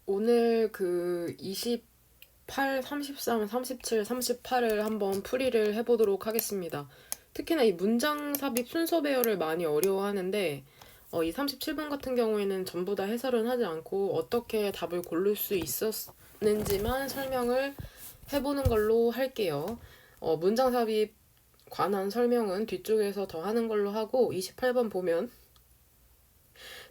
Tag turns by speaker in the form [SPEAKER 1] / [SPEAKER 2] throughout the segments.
[SPEAKER 1] 오늘 그 28, 33, 37, 38을 한번 풀이를 해보도록 하겠습니다. 특히나 이 문장 삽입 순서 배열을 많이 어려워하는데 이 37번 같은 경우에는 전부 다 해설은 하지 않고 어떻게 답을 고를 수 있었는지만 설명을 해보는 걸로 할게요. 문장 삽입 관한 설명은 뒤쪽에서 더 하는 걸로 하고 28번 보면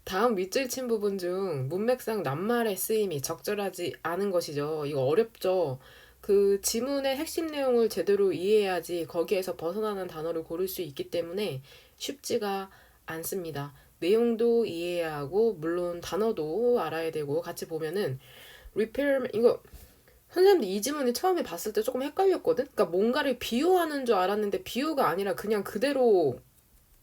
[SPEAKER 1] 다음 윗줄 친 부분 중 문맥상 낱말의 쓰임이 적절하지 않은 것이죠. 이거 어렵죠. 그 지문의 핵심 내용을 제대로 이해해야지 거기에서 벗어나는 단어를 고를 수 있기 때문에 쉽지가 않습니다. 내용도 이해해야 하고 물론 단어도 알아야 되고 같이 보면은 repair 이거 선생님도 이 지문을 처음에 봤을 때 조금 헷갈렸거든. 그러니까 뭔가를 비유하는 줄 알았는데 비유가 아니라 그냥 그대로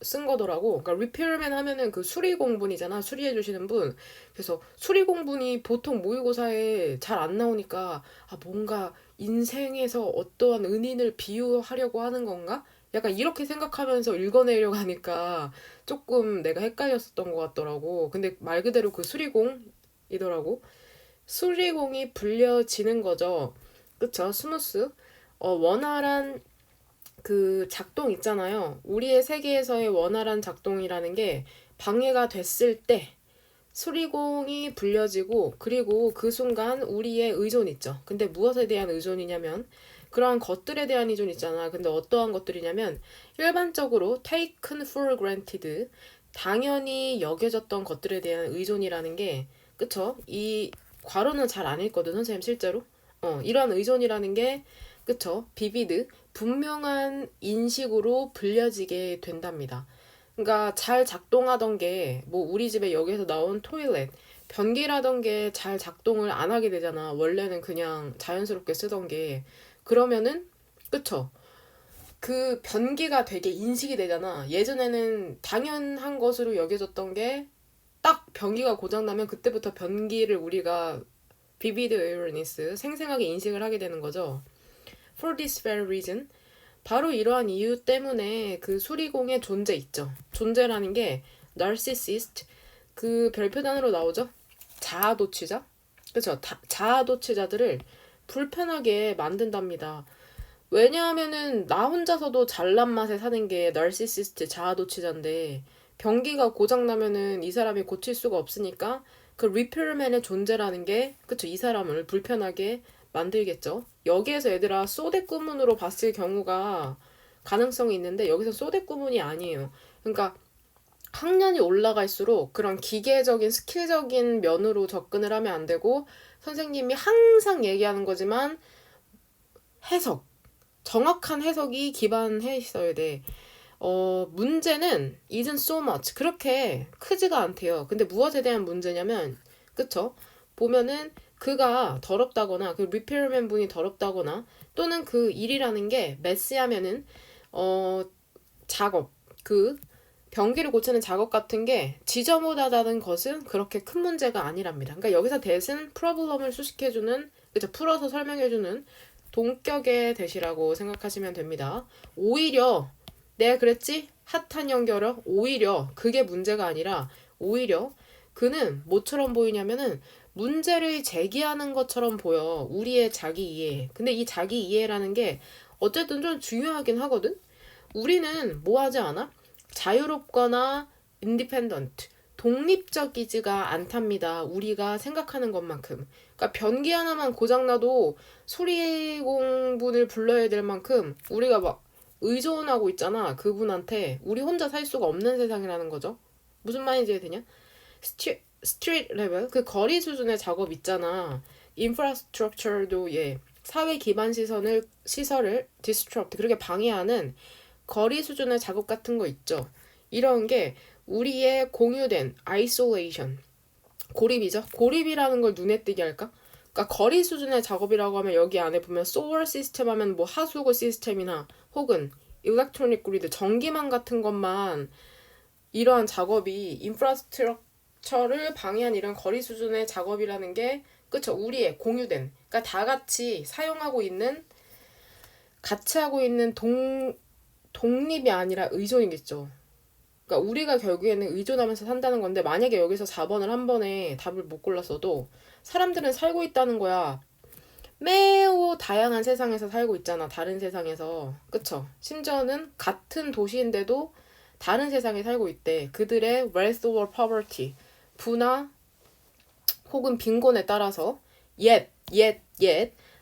[SPEAKER 1] 쓴 거더라고. 그러니까 리페어맨 하면은 그 수리공분이잖아. 수리해 주시는 분. 그래서 수리공분이 보통 모의고사에 잘 안 나오니까 뭔가 인생에서 어떠한 은인을 비유하려고 하는 건가? 약간 이렇게 생각하면서 읽어내려고 하니까 조금 내가 헷갈렸었던 것 같더라고. 근데 말 그대로 그 수리공이더라고. 수리공이 불려지는 거죠. 그쵸? 스무스. 원활한 그 작동 있잖아요. 우리의 세계에서의 원활한 작동이라는 게 방해가 됐을 때 수리공이 불려지고 그리고 그 순간 우리의 의존 있죠. 근데 무엇에 대한 의존이냐면 그러한 것들에 대한 의존 있잖아. 근데 어떠한 것들이냐면 일반적으로 taken for granted 당연히 여겨졌던 것들에 대한 의존이라는 게 그쵸? 이 괄호는 잘 안 읽거든 선생님 실제로. 이러한 의존이라는 게 그쵸? 비비드 분명한 인식으로 불려지게 된답니다. 그러니까 잘 작동하던 게 뭐 우리 집에 여기서 나온 토일렛 변기라던 게 잘 작동을 안 하게 되잖아. 원래는 그냥 자연스럽게 쓰던 게 그러면은 그쵸? 그 변기가 되게 인식이 되잖아. 예전에는 당연한 것으로 여겨졌던 게 딱 변기가 고장나면 그때부터 변기를 우리가 vivid awareness 생생하게 인식을 하게 되는 거죠. For this very reason 바로 이러한 이유 때문에 그 수리공의 존재 있죠. 존재라는 게 narcissist 그 별표단으로 나오죠. 자아도취자. 그렇죠. 자아도취자들을 불편하게 만든답니다. 왜냐하면은 나 혼자서도 잘난 맛에 사는 게 narcissist 자아도취자인데 변기가 고장 나면은 이 사람이 고칠 수가 없으니까 그 리페어맨의 존재라는 게 그쵸 이 사람을 불편하게 만들겠죠. 여기에서 얘들아 소대꾸문으로 봤을 경우가 가능성이 있는데 여기서 소대꾸문이 아니에요. 그러니까 학년이 올라갈수록 그런 기계적인 스킬적인 면으로 접근을 하면 안 되고 선생님이 항상 얘기하는 거지만 해석 정확한 해석이 기반해 있어야 돼. 문제는 isn't so much. 그렇게 크지가 않대요. 근데 무엇에 대한 문제냐면, 그쵸? 보면은 그가 더럽다거나, 그 리페어맨 분이 더럽다거나, 또는 그 일이라는 게 메시하면은, 어, 작업, 그 변기를 고치는 작업 같은 게 지저분하다는 것은 그렇게 큰 문제가 아니랍니다. 그러니까 여기서 대신 프로블럼을 수식해주는, 그쵸? 풀어서 설명해주는 동격의 대시라고 생각하시면 됩니다. 오히려 내가 그랬지? 핫한 연결어 오히려 그게 문제가 아니라 오히려 그는 뭐처럼 보이냐면은 문제를 제기하는 것처럼 보여. 우리의 자기 이해. 근데 이 자기 이해라는 게 어쨌든 좀 중요하긴 하거든. 우리는 뭐 하지 않아? 자유롭거나 인디펜던트 독립적이지가 않답니다. 우리가 생각하는 것만큼. 그러니까 변기 하나만 고장나도 소리 공분을 불러야 될 만큼 우리가 막 의존하고 있잖아. 그분한테 우리 혼자 살 수가 없는 세상이라는 거죠. 무슨 말인지 이해되냐? 스트리트 레벨 그 거리 수준의 작업 있잖아. 인프라스트럭처도 예 사회 기반 시설을 디스트럭트 그렇게 방해하는 거리 수준의 작업 같은 거 있죠. 이런 게 우리의 공유된 아이솔레이션 고립이죠. 고립이라는 걸 눈에 띄게 할까? 그러니까 거리 수준의 작업이라고 하면 여기 안에 보면 소월 시스템 하면 뭐 하수구 시스템이나 혹은 일렉트로닉 그리드 전기망 같은 것만 이러한 작업이 인프라스트럭처를 방해한 이런 거리 수준의 작업이라는 게 그쵸 우리의 공유된 그러니까 다 같이 사용하고 있는 같이 하고 있는 독립이 아니라 의존이겠죠. 그러니까 우리가 결국에는 의존하면서 산다는 건데 만약에 여기서 4번을 한 번에 답을 못 골랐어도 사람들은 살고 있다는 거야. 매우 다양한 세상에서 살고 있잖아. 다른 세상에서. 그쵸? 심지어는 같은 도시인데도 다른 세상에 살고 있대. 그들의 wealth or poverty, 부나 혹은 빈곤에 따라서 yet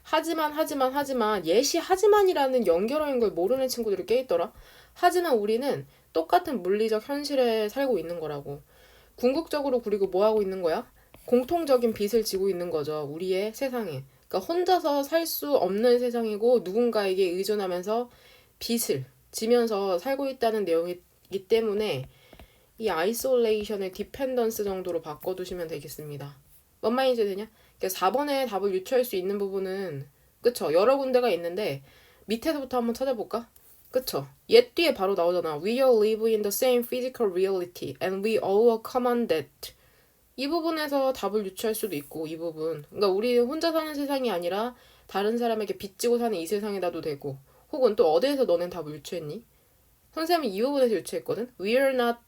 [SPEAKER 1] 하지만 하지만이라는 연결어인 걸 모르는 친구들이 꽤 있더라. 하지만 우리는 똑같은 물리적 현실에 살고 있는 거라고. 궁극적으로 그리고 뭐 하고 있는 거야? 공통적인 빚을 지고 있는 거죠. 우리의 세상에. 그러니까 혼자서 살 수 없는 세상이고 누군가에게 의존하면서 빚을 지면서 살고 있다는 내용이기 때문에 이 아이솔레이션의 디펜던스 정도로 바꿔두시면 되겠습니다. 뭔 말인지 되냐? 그러니까 4번에 답을 유추할 수 있는 부분은 그쵸? 여러 군데가 있는데 밑에서부터 한번 찾아볼까? 그쵸? 옛 뒤에 바로 나오잖아. We all live in the same physical reality and we all are common that. 이 부분에서 답을 유추할 수도 있고 이 부분. 그러니까 우리 혼자 사는 세상이 아니라 다른 사람에게 빚지고 사는 이 세상이라도 되고 혹은 또 어디에서 너넨 답을 유추했니? 선생님이 이 부분에서 유추했거든. We are not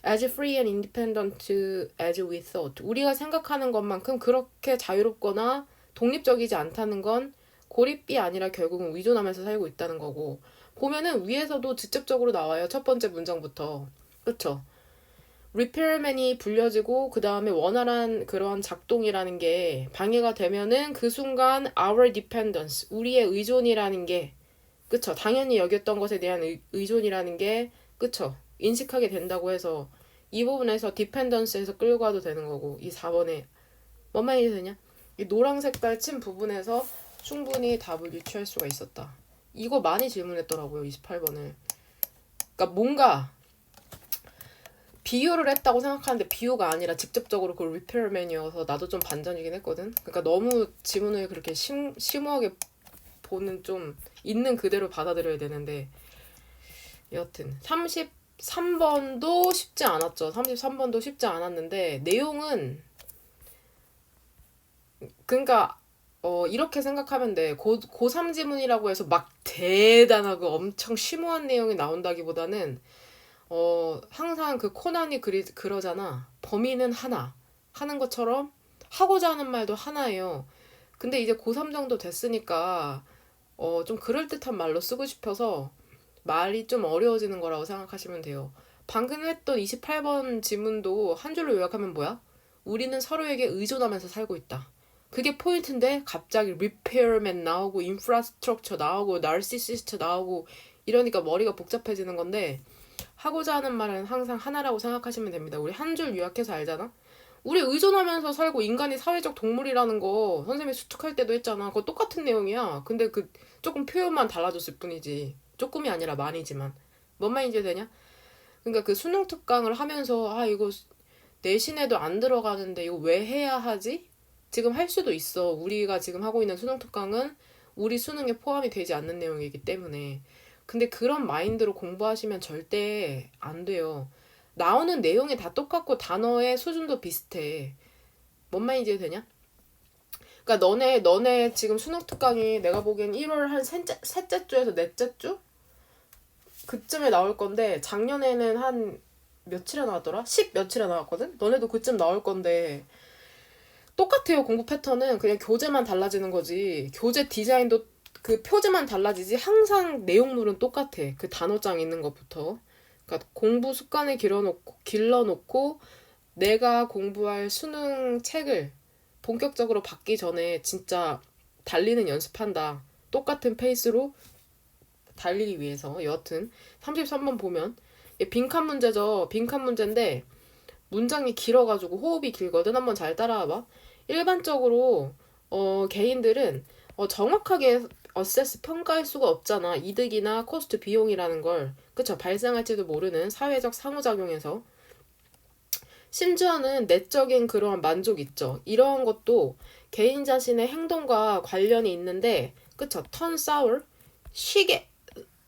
[SPEAKER 1] as free and independent as we thought. 우리가 생각하는 것만큼 그렇게 자유롭거나 독립적이지 않다는 건 고립이 아니라 결국은 의존하면서 살고 있다는 거고. 보면은 위에서도 직접적으로 나와요. 첫 번째 문장부터. 그쵸? 리페어맨이 불려지고 그 다음에 원활한 그러한 작동이라는 게 방해가 되면은 그 순간 our dependence, 우리의 의존이라는 게 그쵸? 당연히 여겼던 것에 대한 의존이라는 게 그쵸? 인식하게 된다고 해서 이 부분에서 디펜던스에서 끌고 가도 되는 거고 이 4번에 뭔 말이 되냐? 이 노랑 색깔 친 부분에서 충분히 답을 유추할 수가 있었다. 이거 많이 질문했더라고요. 28번을. 그러니까 뭔가 비유를 했다고 생각하는데 비유가 아니라 직접적으로 그 리페어맨이어서 나도 좀 반전이긴 했거든. 그러니까 너무 지문을 그렇게 심오하게 보는 좀 있는 그대로 받아들여야 되는데 여튼 33번도 쉽지 않았죠. 33번도 쉽지 않았는데 내용은 그러니까 이렇게 생각하면 돼. 고3 지문이라고 해서 막 대단하고 엄청 심오한 내용이 나온다기보다는 항상 그 코난이 그러잖아. 범인은 하나. 하는 것처럼 하고자 하는 말도 하나예요. 근데 이제 고3 정도 됐으니까 좀 그럴듯한 말로 쓰고 싶어서 말이 좀 어려워지는 거라고 생각하시면 돼요. 방금 했던 28번 지문도 한 줄로 요약하면 뭐야? 우리는 서로에게 의존하면서 살고 있다. 그게 포인트인데 갑자기 repairman 나오고 infrastructure 나오고 narcissist 나오고 이러니까 머리가 복잡해지는 건데 하고자 하는 말은 항상 하나라고 생각하시면 됩니다. 우리 한 줄 요약해서 알잖아? 우리 의존하면서 살고 인간이 사회적 동물이라는 거 선생님이 수특할 때도 했잖아. 그거 똑같은 내용이야. 근데 그 조금 표현만 달라졌을 뿐이지. 조금이 아니라 많이지만. 뭔 말인지 되냐? 그러니까 그 수능 특강을 하면서 이거 내신에도 안 들어가는데 이거 왜 해야 하지? 지금 할 수도 있어. 우리가 지금 하고 있는 수능 특강은 우리 수능에 포함이 되지 않는 내용이기 때문에. 근데 그런 마인드로 공부하시면 절대 안 돼요. 나오는 내용이 다 똑같고 단어의 수준도 비슷해. 뭔 말인지 되냐? 그러니까 너네 지금 수능 특강이 내가 보기엔 1월 한 셋째 주에서 넷째 주? 그쯤에 나올 건데 작년에는 한 며칠에 나왔더라? 10 며칠에 나왔거든? 너네도 그쯤 나올 건데 똑같아요. 공부 패턴은 그냥 교재만 달라지는 거지. 교재 디자인도 그 표지만 달라지지 항상 내용물은 똑같아. 그 단어장 있는 것부터. 그러니까 공부 습관을 길러놓고 내가 공부할 수능 책을 본격적으로 받기 전에 진짜 달리는 연습한다. 똑같은 페이스로 달리기 위해서. 여하튼 33번 보면 빈칸 문제죠. 빈칸 문제인데 문장이 길어가지고 호흡이 길거든. 한번 잘 따라와봐. 일반적으로 개인들은 정확하게 어세스 평가할 수가 없잖아. 이득이나 코스트 비용이라는 걸. 그쵸? 발생할지도 모르는 사회적 상호작용에서. 심지어는 내적인 그러한 만족 있죠. 이러한 것도 개인 자신의 행동과 관련이 있는데 그쵸? 턴 sour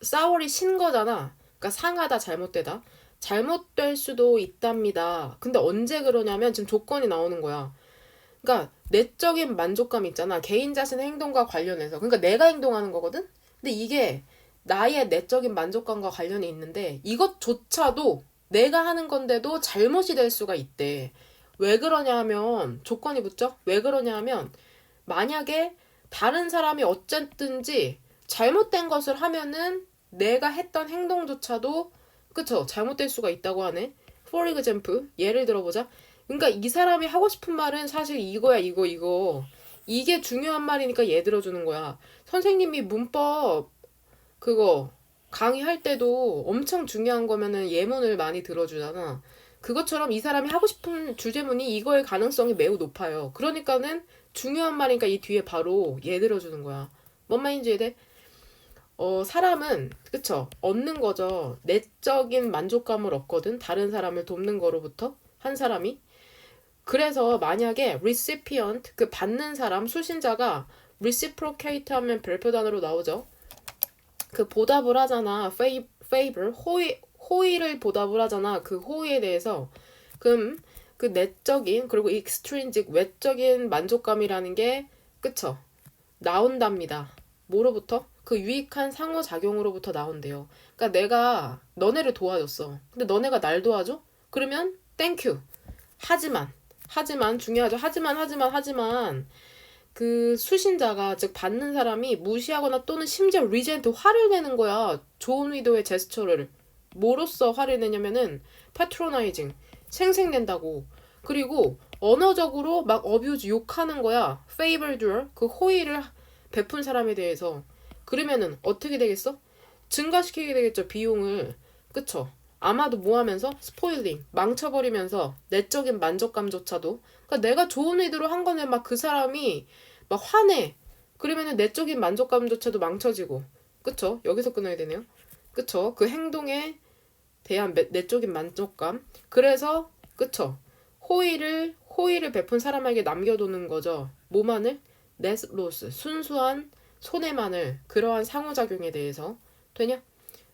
[SPEAKER 1] sour이 신 거잖아. 그러니까 상하다 잘못되다. 잘못될 수도 있답니다. 근데 언제 그러냐면 지금 조건이 나오는 거야. 그러니까 내적인 만족감 있잖아. 개인 자신의 행동과 관련해서. 그러니까 내가 행동하는 거거든? 근데 이게 나의 내적인 만족감과 관련이 있는데 이것조차도 내가 하는 건데도 잘못이 될 수가 있대. 왜 그러냐 하면 조건이 붙죠? 왜 그러냐 하면 만약에 다른 사람이 어쨌든지 잘못된 것을 하면은 내가 했던 행동조차도 그쵸? 잘못될 수가 있다고 하네. For example, 예를 들어보자. 그러니까 이 사람이 하고 싶은 말은 사실 이거야, 이거. 이게 중요한 말이니까 얘 들어주는 거야. 선생님이 문법 그거 강의할 때도 엄청 중요한 거면은 예문을 많이 들어주잖아. 그것처럼 이 사람이 하고 싶은 주제문이 이거일 가능성이 매우 높아요. 그러니까는 중요한 말이니까 이 뒤에 바로 얘 들어주는 거야. 뭔 말인지 이해돼? 사람은 그쵸? 얻는 거죠. 내적인 만족감을 얻거든. 다른 사람을 돕는 거로부터 한 사람이. 그래서 만약에 recipient 그 받는 사람 수신자가 reciprocate 하면 별표 단어로 나오죠. 그 보답을 하잖아. favor 호의를 보답을 하잖아. 그 호의에 대해서 그럼 그 내적인 그리고 extrinsic 외적인 만족감이라는 게 그쵸? 나온답니다. 뭐로부터? 그 유익한 상호작용으로부터 나온대요. 그러니까 내가 너네를 도와줬어. 근데 너네가 날 도와줘? 그러면 땡큐. 하지만 중요하죠. 하지만 그 수신자가 즉 받는 사람이 무시하거나 또는 심지어 리젠트 화를 내는 거야. 좋은 의도의 제스처를 뭐로써 화를 내냐면은 패트로나이징 생색낸다고. 그리고 언어적으로 막 어뷰즈 욕하는 거야. favored 그 호의를 베푼 사람에 대해서. 그러면은 어떻게 되겠어? 증가시키게 되겠죠, 비용을. 그쵸? 아마도 뭐 하면서? 스포일링, 망쳐버리면서 내적인 만족감조차도. 그러니까 내가 좋은 의도로 한 건데 막 그 사람이 막 화내. 그러면은 내적인 만족감조차도 망쳐지고. 그쵸? 여기서 끊어야 되네요. 그쵸? 그 행동에 대한 내적인 만족감. 그래서 그쵸? 호의를 베푼 사람에게 남겨두는 거죠. 뭐만을? net loss, 순수한 손해만을. 그러한 상호작용에 대해서. 되냐?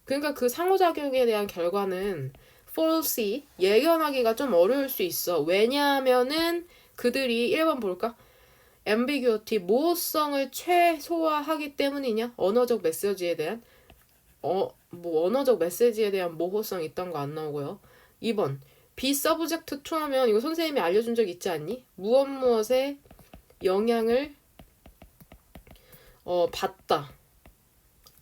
[SPEAKER 1] 그러니까 그 상호작용에 대한 결과는 falsy, 예견하기가 좀 어려울 수 있어. 왜냐하면은 그들이 1번 볼까? ambiguity, 모호성을 최소화하기 때문이냐? 언어적 메시지에 대한 언어적 메시지에 대한 모호성이 있던 거 안 나오고요. 2번 be subject to 하면 이거 선생님이 알려준 적 있지 않니? 무엇에 영향을 받다,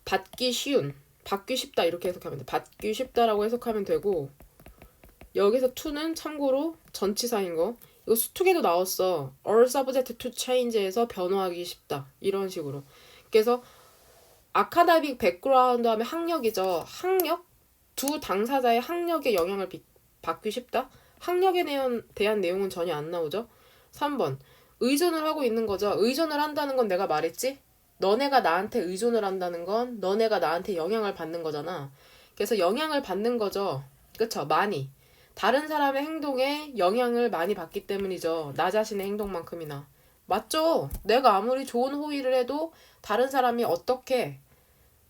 [SPEAKER 1] 받기 쉬운, 받기 쉽다 이렇게 해석하면 돼. 받기 쉽다라고 해석하면 되고 여기서 to는 참고로 전치사인 거. 이거 수특에도 나왔어. all subject to change에서 변화하기 쉽다 이런 식으로. 그래서 아카데믹 백그라운드 하면 학력이죠. 학력? 두 당사자의 학력에 영향을 받기 쉽다? 학력에 대한 내용은 전혀 안 나오죠. 3번 의존을 하고 있는 거죠. 의존을 한다는 건 내가 말했지? 너네가 나한테 의존을 한다는 건 너네가 나한테 영향을 받는 거잖아. 그래서 영향을 받는 거죠. 그쵸? 많이. 다른 사람의 행동에 영향을 많이 받기 때문이죠. 나 자신의 행동만큼이나. 맞죠? 내가 아무리 좋은 호의를 해도 다른 사람이 어떻게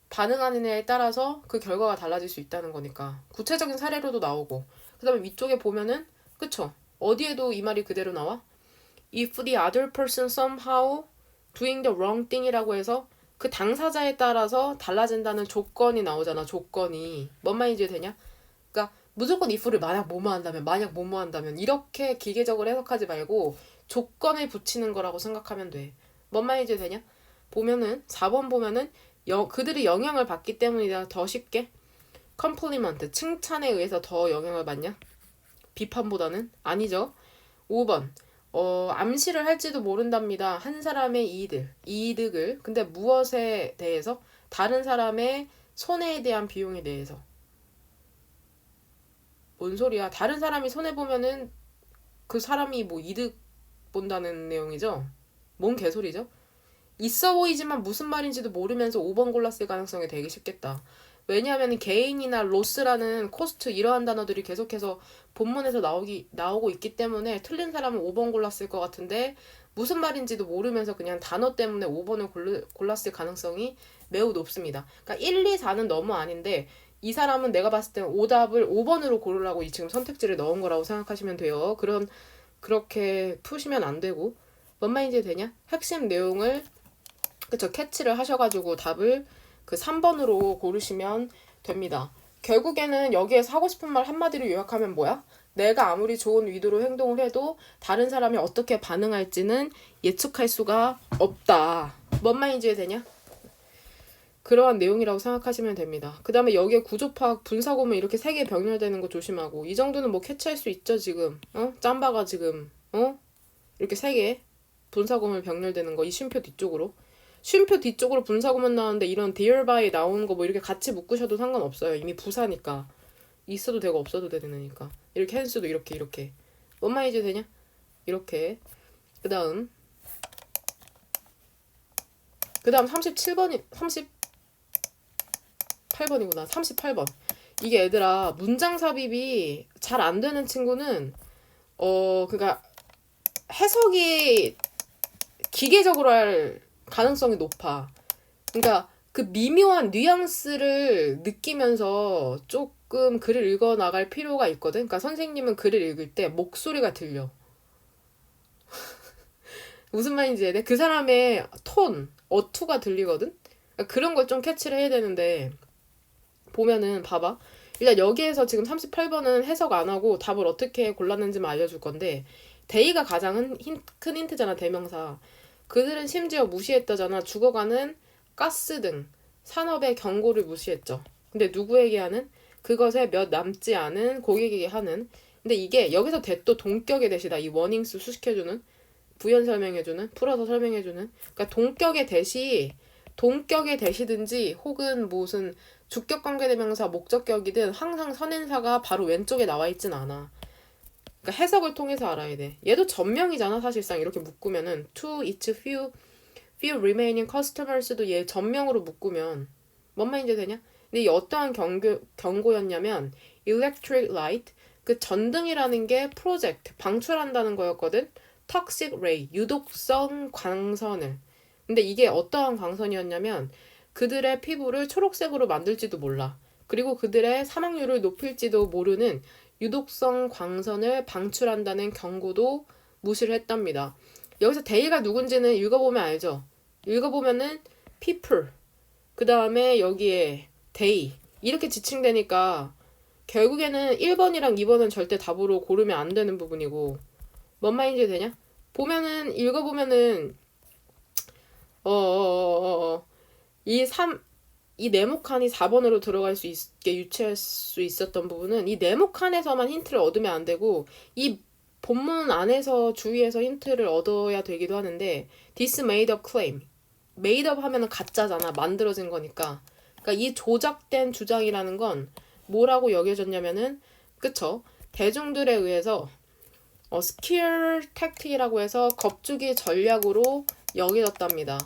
[SPEAKER 1] 반응하느냐에 따라서 그 결과가 달라질 수 있다는 거니까. 구체적인 사례로도 나오고. 그 다음에 위쪽에 보면은 그쵸? 어디에도 이 말이 그대로 나와? If the other person somehow doing the wrong thing이라고 해서 그 당사자에 따라서 달라진다는 조건이 나오잖아. 조건이. 뭔 말인지 되냐? 그러니까 무조건 if를 만약 뭐뭐 한다면 이렇게 기계적으로 해석하지 말고 조건을 붙이는 거라고 생각하면 돼. 뭔 말인지 되냐? 보면은 4번 보면은 그들이 영향을 받기 때문이다. 더 쉽게 compliment 칭찬에 의해서 더 영향을 받냐? 비판보다는 아니죠. 5번 암시를 할지도 모른답니다. 한 사람의 이득을. 근데 무엇에 대해서? 다른 사람의 손해에 대한 비용에 대해서. 뭔 소리야? 다른 사람이 손해보면은 그 사람이 뭐 이득 본다는 내용이죠? 뭔 개소리죠? 있어 보이지만 무슨 말인지도 모르면서 5번 골랐을 가능성이 되게 쉽겠다. 왜냐하면 개인이나 로스라는 코스트 이러한 단어들이 계속해서 본문에서 나오고 있기 때문에 틀린 사람은 5번 골랐을 것 같은데 무슨 말인지도 모르면서 그냥 단어 때문에 5번을 골랐을 가능성이 매우 높습니다. 그러니까 1, 2, 4는 너무 아닌데 이 사람은 내가 봤을 때는 오답을 5번으로 고르라고 지금 선택지를 넣은 거라고 생각하시면 돼요. 그렇게 푸시면 안 되고 뭔 말인지 되냐? 핵심 내용을 그쵸 캐치를 하셔가지고 답을 그 3번으로 고르시면 됩니다. 결국에는 여기에서 하고 싶은 말 한마디로 요약하면 뭐야? 내가 아무리 좋은 의도로 행동을 해도 다른 사람이 어떻게 반응할지는 예측할 수가 없다. 뭔 말인지 이해되냐? 그러한 내용이라고 생각하시면 됩니다. 그 다음에 여기에 구조파악, 분사구문 이렇게 3개 병렬되는 거 조심하고. 이 정도는 뭐 캐치할 수 있죠, 지금. 짬바가 지금, 이렇게 3개 분사구문 병렬되는 거, 이 쉼표 뒤쪽으로. 쉼표 뒤쪽으로 분사구문 나오는데 이런 dear by 나오는 거 뭐 이렇게 같이 묶으셔도 상관없어요. 이미 부사니까. 있어도 되고 없어도 되니까. 이렇게 헨스도 이렇게. 뭔 말인지 되냐? 이렇게. 그 다음 38번이구나. 38번. 이게 얘들아, 문장 삽입이 잘 안 되는 친구는, 그니까, 해석이 기계적으로 할 가능성이 높아. 그러니까 그 미묘한 뉘앙스를 느끼면서 조금 글을 읽어 나갈 필요가 있거든. 그러니까 선생님은 글을 읽을 때 목소리가 들려. 무슨 말인지 이해돼? 그 사람의 톤, 어투가 들리거든. 그러니까 그런 걸 좀 캐치를 해야 되는데 보면은 봐봐. 일단 여기에서 지금 38번은 해석 안 하고 답을 어떻게 골랐는지만 알려줄 건데 데이가 가장 큰 힌트잖아, 대명사. 그들은 심지어 무시했다잖아. 죽어가는 가스 등 산업의 경고를 무시했죠. 근데 누구에게 하는? 그것에 몇 남지 않은 고객에게 하는. 근데 이게 여기서 대또 동격의 대시다. 이 워닝스 수식해주는, 부연 설명해주는, 풀어서 설명해주는. 그러니까 동격의 대시든지 혹은 무슨 주격 관계대명사 목적격이든 항상 선행사가 바로 왼쪽에 나와 있진 않아. 그러니까 해석을 통해서 알아야 돼. 얘도 전명이잖아, 사실상. 이렇게 묶으면은 to each few remaining customers도 얘 전명으로 묶으면 뭔 말인지 되냐? 근데 이 어떠한 경고였냐면 electric light, 그 전등이라는 게 project, 방출한다는 거였거든. toxic ray, 유독성 광선을. 근데 이게 어떠한 광선이었냐면 그들의 피부를 초록색으로 만들지도 몰라. 그리고 그들의 사망률을 높일지도 모르는 유독성 광선을 방출한다는 경고도 무시를 했답니다. 여기서 데이가 누군지는 읽어보면 알죠? 읽어보면은 people, 그 다음에 여기에 day 이렇게 지칭되니까 결국에는 1번이랑 2번은 절대 답으로 고르면 안 되는 부분이고. 뭔 말인지 되냐? 보면은 읽어보면은 이 네모칸이 4번으로 들어갈 수 있게 유추할 수 있었던 부분은 이 네모칸에서만 힌트를 얻으면 안 되고 이 본문 안에서 주위에서 힌트를 얻어야 되기도 하는데 this made up claim, made up 하면은 가짜잖아. 만들어진 거니까. 그러니까 이 조작된 주장이라는 건 뭐라고 여겨졌냐면은, 그쵸? 대중들에 의해서 scare tactic이라고 해서 겁주기 전략으로 여겨졌답니다.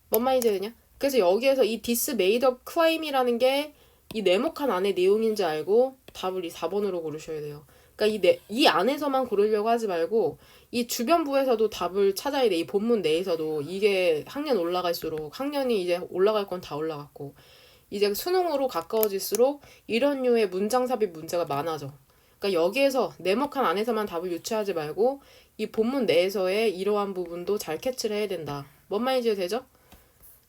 [SPEAKER 1] 뭔 말인지 되냐? 그래서 여기에서 이 this made up claim이라는 게 이 네모칸 안에 내용인지 알고 답을 이 4번으로 고르셔야 돼요. 그러니까 이 안에서만 고르려고 하지 말고 이 주변부에서도 답을 찾아야 돼. 이 본문 내에서도. 이게 학년 올라갈수록, 학년이 이제 올라갈 건 다 올라갔고 이제 수능으로 가까워질수록 이런 류의 문장 삽입 문제가 많아져. 그러니까 여기에서 네모칸 안에서만 답을 유추하지 말고 이 본문 내에서의 이러한 부분도 잘 캐치를 해야 된다. 뭔 말인지 되죠?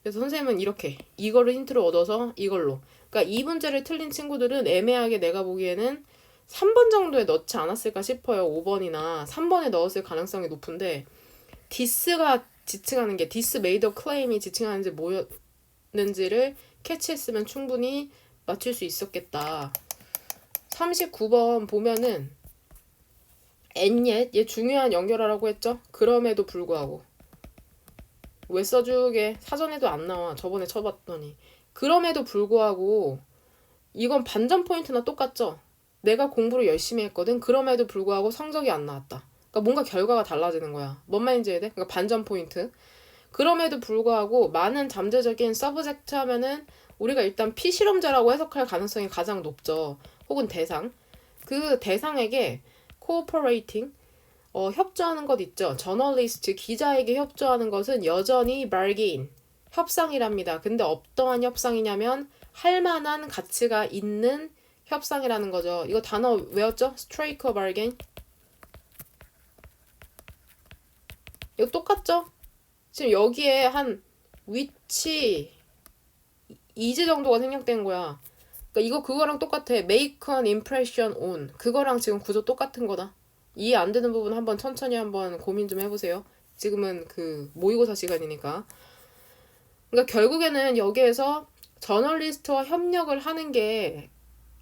[SPEAKER 1] 그래서 선생님은 이렇게 이거를 힌트로 얻어서 이걸로. 그러니까 이 문제를 틀린 친구들은 애매하게 내가 보기에는 3번 정도에 넣지 않았을까 싶어요. 5번이나 3번에 넣었을 가능성이 높은데 디스가 지칭하는 게 디스 메이드 클레임이 지칭하는지 뭐였는지를 캐치했으면 충분히 맞출 수 있었겠다. 39번 보면은 and yet, 얘 중요한 연결하라고 했죠? 그럼에도 불구하고. 왜 써주게? 사전에도 안 나와. 저번에 쳐봤더니. 그럼에도 불구하고 이건 반전 포인트나 똑같죠? 내가 공부를 열심히 했거든. 그럼에도 불구하고 성적이 안 나왔다. 그러니까 뭔가 결과가 달라지는 거야. 뭔 말인지 해야 돼? 그러니까 반전 포인트. 그럼에도 불구하고 많은 잠재적인 서브젝트 하면은 우리가 일단 피실험자라고 해석할 가능성이 가장 높죠. 혹은 대상. 그 대상에게 cooperating, 협조하는 것 있죠. 저널리스트, 기자에게 협조하는 것은 여전히 bargain, 협상이랍니다. 근데 어떠한 협상이냐면 할 만한 가치가 있는 협상이라는 거죠. 이거 단어 외웠죠? strike a bargain. 이거 똑같죠? 지금 여기에 한 위치 이즈 정도가 생략된 거야. 그러니까 이거 그거랑 똑같아. make an impression on. 그거랑 지금 구조 똑같은 거다. 이해 안 되는 부분 한번 천천히 한번 고민 좀 해보세요. 지금은 그 모의고사 시간이니까. 그러니까 결국에는 여기에서 저널리스트와 협력을 하는 게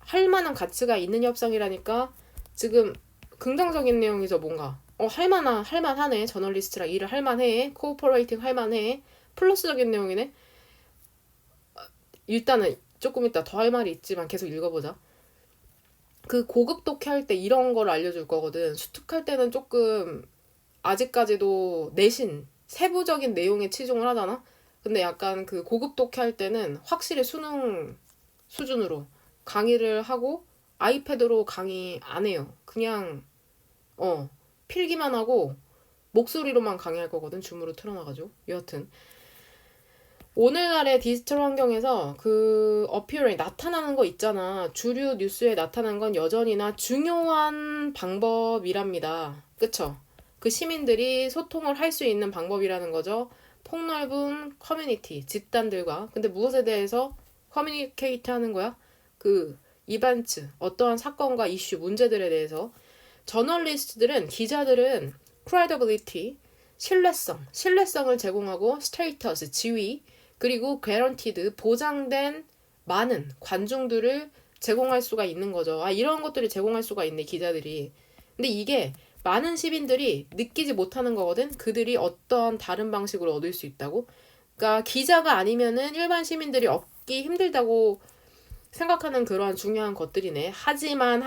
[SPEAKER 1] 할 만한 가치가 있는 협상이라니까 지금 긍정적인 내용이죠, 뭔가. 할만하네. 저널리스트랑 일을 할만해. 코오퍼레이팅 할만해. 플러스적인 내용이네. 일단은 조금 이따 더 할 말이 있지만 계속 읽어보자. 그 고급 독해할 때 이런 걸 알려줄 거거든. 수특할 때는 조금 아직까지도 내신, 세부적인 내용에 치중을 하잖아? 근데 약간 그 고급 독해할 때는 확실히 수능 수준으로 강의를 하고 아이패드로 강의 안 해요. 그냥 필기만 하고 목소리로만 강의할 거거든. 줌으로 틀어놔가지고. 여하튼 오늘날의 디지털 환경에서 그 어피어링 나타나는 거 있잖아. 주류 뉴스에 나타난 건 여전히나 중요한 방법이랍니다. 그쵸? 그 시민들이 소통을 할 수 있는 방법이라는 거죠. 폭넓은 커뮤니티, 집단들과. 근데 무엇에 대해서 커뮤니케이트 하는 거야? 그 이반츠, 어떠한 사건과 이슈, 문제들에 대해서. 저널리스트들은, 기자들은 credibility, 신뢰성을 제공하고 스테이터스, 지위, 그리고 guaranteed, 보장된 많은 관중들을 제공할 수가 있는 거죠. 이런 것들을 제공할 수가 있네, 기자들이. 근데 이게 많은 시민들이 느끼지 못하는 거거든. 그들이 어떠한 다른 방식으로 얻을 수 있다고. 그러니까 기자가 아니면은 일반 시민들이 얻기 힘들다고 생각하는 그러한 중요한 것들이네. 하지만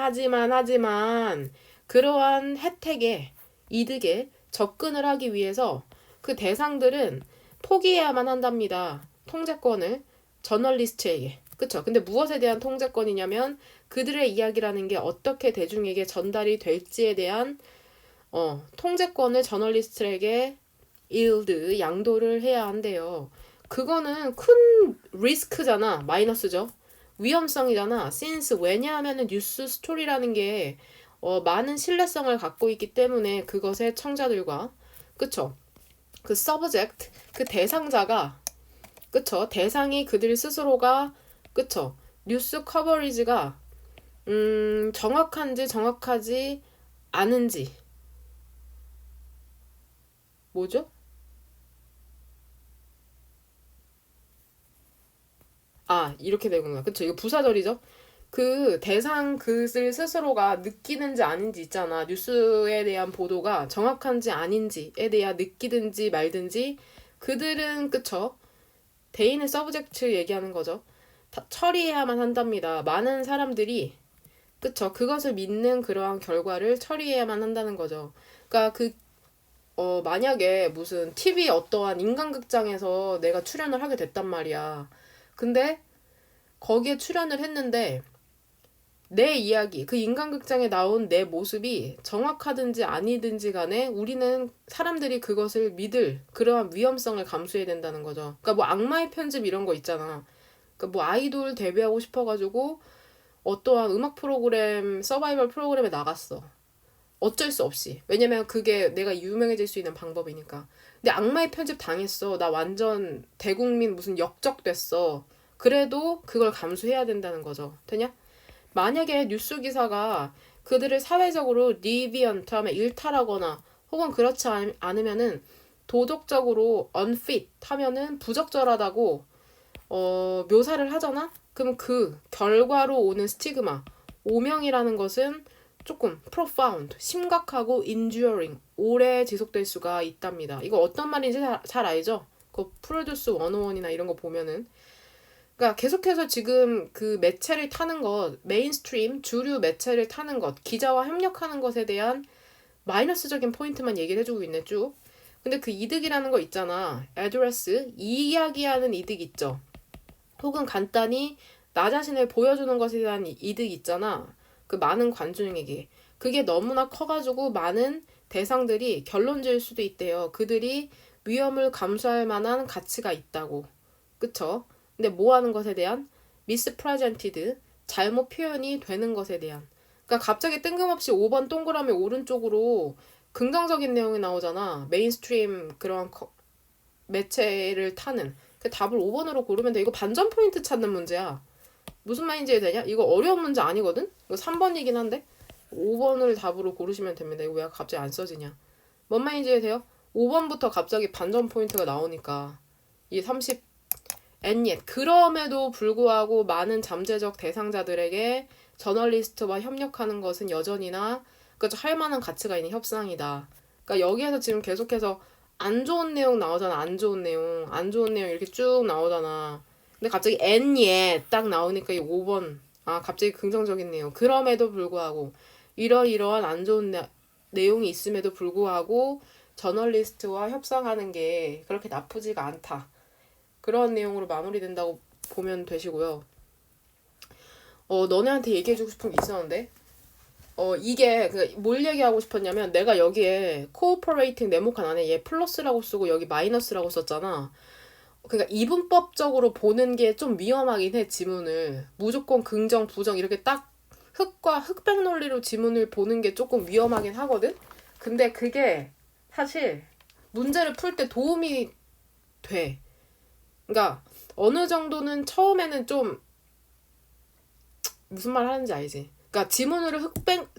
[SPEAKER 1] 그러한 혜택에, 이득에 접근을 하기 위해서 그 대상들은 포기해야만 한답니다. 통제권을 저널리스트에게. 그쵸? 근데 무엇에 대한 통제권이냐면 그들의 이야기라는 게 어떻게 대중에게 전달이 될지에 대한 통제권을 저널리스트에게 양도를 해야 한대요. 그거는 큰 리스크잖아. 마이너스죠. 위험성이잖아. 왜냐하면은 뉴스 스토리라는 게 많은 신뢰성을 갖고 있기 때문에 그것의 청자들과 그쵸? 그 subject, 그 대상자가 그쵸? 대상이 그들 스스로가 그쵸? 뉴스 커버리지가 정확한지 정확하지 않은지 뭐죠? 이렇게 되구나. 그쵸? 이거 부사절이죠? 그 대상 그들 스스로가 느끼는지 아닌지 있잖아. 뉴스에 대한 보도가 정확한지 아닌지에 대한 느끼든지 말든지 그들은 그쵸? 대인의 서브젝트 얘기하는 거죠. 다 처리해야만 한답니다. 많은 사람들이 그쵸? 그것을 믿는 그러한 결과를 처리해야만 한다는 거죠. 그러니까 만약에 무슨 TV 어떠한 인간극장에서 내가 출연을 하게 됐단 말이야. 근데 거기에 출연을 했는데 내 이야기, 그 인간극장에 나온 내 모습이 정확하든지 아니든지 간에 우리는 사람들이 그것을 믿을 그러한 위험성을 감수해야 된다는 거죠. 그러니까 뭐 악마의 편집 이런 거 있잖아. 그러니까 뭐 아이돌 데뷔하고 싶어가지고 어떠한 음악 프로그램, 서바이벌 프로그램에 나갔어. 어쩔 수 없이. 왜냐면 그게 내가 유명해질 수 있는 방법이니까. 근데 악마의 편집 당했어. 나 완전 대국민 무슨 역적됐어. 그래도 그걸 감수해야 된다는 거죠. 되냐? 만약에 뉴스 기사가 그들을 사회적으로 리비언트 하면 일탈하거나 혹은 그렇지 않으면은 도덕적으로 unfit 하면은 부적절하다고 묘사를 하잖아? 그럼 그 결과로 오는 스티그마, 오명이라는 것은 조금 profound, 심각하고 enduring, 오래 지속될 수가 있답니다. 이거 어떤 말인지 잘 알죠? 그 프로듀스 101이나 이런 거 보면은 그러니까 계속해서 지금 그 매체를 타는 것, 메인스트림, 주류 매체를 타는 것, 기자와 협력하는 것에 대한 마이너스적인 포인트만 얘기를 해주고 있네, 쭉. 근데 그 이득이라는 거 있잖아. 애드레스, 이야기하는 이득 있죠. 혹은 간단히 나 자신을 보여주는 것에 대한 이득 있잖아. 그 많은 관중에게. 그게 너무나 커가지고 많은 대상들이 결론 지을 수도 있대요. 그들이 위험을 감수할 만한 가치가 있다고. 그쵸? 근데 뭐 하는 것에 대한 misrepresented, 잘못 표현이 되는 것에 대한. 그러니까 갑자기 뜬금없이 5번 동그라미 오른쪽으로 긍정적인 내용이 나오잖아. 메인스트림 그런 매체를 타는. 그 답을 5번으로 고르면 돼. 이거 반전 포인트 찾는 문제야. 무슨 말인지 되냐? 이거 어려운 문제 아니거든? 이거 3번이긴 한데 5번을 답으로 고르시면 됩니다. 이거 왜 갑자기 안 써지냐? 뭔 말인지 돼요? 5번부터 갑자기 반전 포인트가 나오니까 이 30 and yet 그럼에도 불구하고 많은 잠재적 대상자들에게 저널리스트와 협력하는 것은 여전히나 그렇죠. 할 만한 가치가 있는 협상이다. 그러니까 여기에서 지금 계속해서 안 좋은 내용 나오잖아. 안 좋은 내용 이렇게 쭉 나오잖아. 근데 갑자기 and yet 딱 나오니까 이 5번 갑자기 긍정적인 내용. 그럼에도 불구하고 이러이러한 안 좋은 내용이 있음에도 불구하고 저널리스트와 협상하는 게 그렇게 나쁘지가 않다. 그런 내용으로 마무리된다고 보면 되시고요. 너네한테 얘기해주고 싶은 게 있었는데 이게 뭘 얘기하고 싶었냐면 내가 여기에 cooperating 네모칸 안에 얘 플러스라고 쓰고 여기 마이너스라고 썼잖아. 그러니까 이분법적으로 보는 게 좀 위험하긴 해. 지문을 무조건 긍정 부정 이렇게 딱 흑과 흑백 논리로 지문을 보는 게 조금 위험하긴 하거든. 근데 그게 사실 문제를 풀 때 도움이 돼. 그러니까 어느 정도는 처음에는 좀 무슨 말 하는지 알지? 그러니까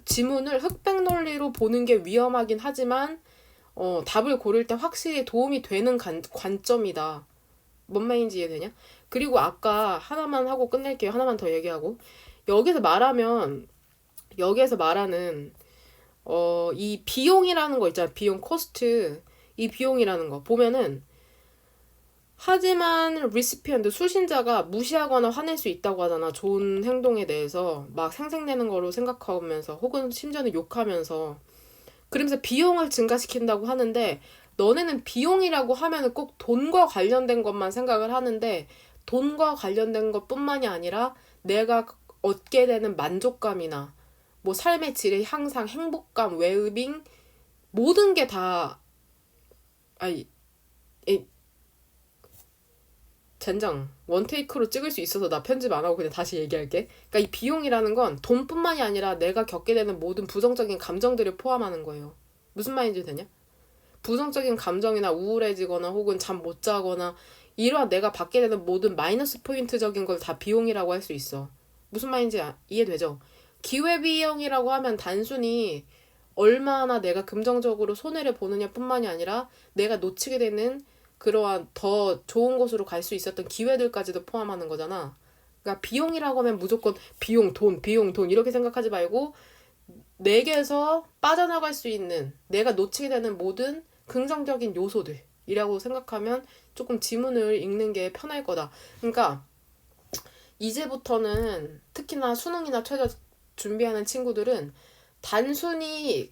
[SPEAKER 1] 지문을 흑백 논리로 보는 게 위험하긴 하지만 답을 고를 때 확실히 도움이 되는 관점이다. 뭔 말인지 이해되냐? 그리고 아까 하나만 하고 끝낼게요. 하나만 더 얘기하고 여기서 말하는 이 비용이라는 거 있잖아. 비용 코스트. 이 비용이라는 거 보면은 하지만 리시피언트 수신자가 무시하거나 화낼 수 있다고 하잖아. 좋은 행동에 대해서 막 생색내는 거로 생각하면서 혹은 심지어는 욕하면서 그러면서 비용을 증가시킨다고 하는데 너네는 비용이라고 하면은 꼭 돈과 관련된 것만 생각을 하는데 돈과 관련된 것뿐만이 아니라 내가 얻게 되는 만족감이나 뭐 삶의 질의 향상, 행복감, 웰빙 모든 게 다 젠장 원테이크로 찍을 수 있어서 나 편집 안 하고 그냥 다시 얘기할게. 그러니까 이 비용이라는 건 돈뿐만이 아니라 내가 겪게 되는 모든 부정적인 감정들을 포함하는 거예요. 무슨 말인지 되냐? 부정적인 감정이나 우울해지거나 혹은 잠 못 자거나 이러한 내가 받게 되는 모든 마이너스 포인트적인 걸 다 비용이라고 할 수 있어. 무슨 말인지 이해되죠? 기회비용이라고 하면 단순히 얼마나 내가 긍정적으로 손해를 보느냐 뿐만이 아니라 내가 놓치게 되는 그러한 더 좋은 곳으로 갈 수 있었던 기회들까지도 포함하는 거잖아. 그러니까 비용이라고 하면 무조건 비용, 돈 이렇게 생각하지 말고 내게서 빠져나갈 수 있는 내가 놓치게 되는 모든 긍정적인 요소들이라고 생각하면 조금 지문을 읽는 게 편할 거다. 그러니까 이제부터는 특히나 수능이나 최저 준비하는 친구들은 단순히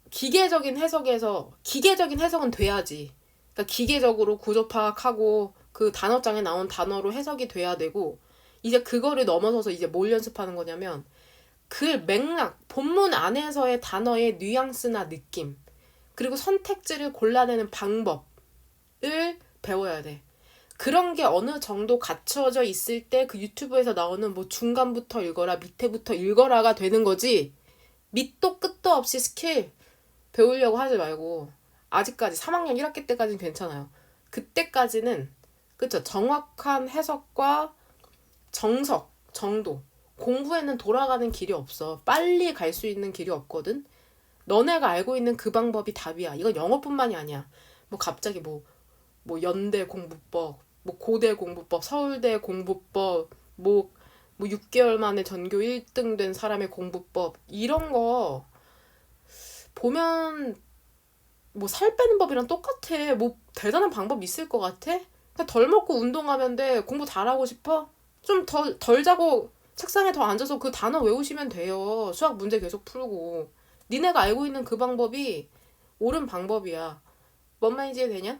[SPEAKER 1] 기계적인 해석은 돼야지. 그러니까 기계적으로 구조 파악하고 그 단어장에 나온 단어로 해석이 돼야 되고 이제 그거를 넘어서서 이제 뭘 연습하는 거냐면 그 맥락, 본문 안에서의 단어의 뉘앙스나 느낌 그리고 선택지를 골라내는 방법을 배워야 돼. 그런 게 어느 정도 갖춰져 있을 때 그 유튜브에서 나오는 뭐 중간부터 읽어라 밑에부터 읽어라가 되는 거지 밑도 끝도 없이 스킬 배우려고 하지 말고 아직까지 3학년 1학기 때까지는 괜찮아요. 그때까지는 그쵸 정확한 해석과 정석, 정도 공부에는 돌아가는 길이 없어. 빨리 갈 수 있는 길이 없거든. 너네가 알고 있는 그 방법이 답이야. 이건 영어뿐만이 아니야. 뭐 갑자기 뭐 연대 공부법, 뭐 고대 공부법, 서울대 공부법, 뭐 6개월 만에 전교 1등 된 사람의 공부법 이런 거 보면 뭐 살 빼는 법이랑 똑같아. 뭐 대단한 방법 있을 것 같아? 그냥 덜 먹고 운동하면 돼. 공부 잘하고 싶어? 좀 덜 자고 책상에 더 앉아서 그 단어 외우시면 돼요. 수학 문제 계속 풀고. 니네가 알고 있는 그 방법이 옳은 방법이야. 뭔 말인지 되냐?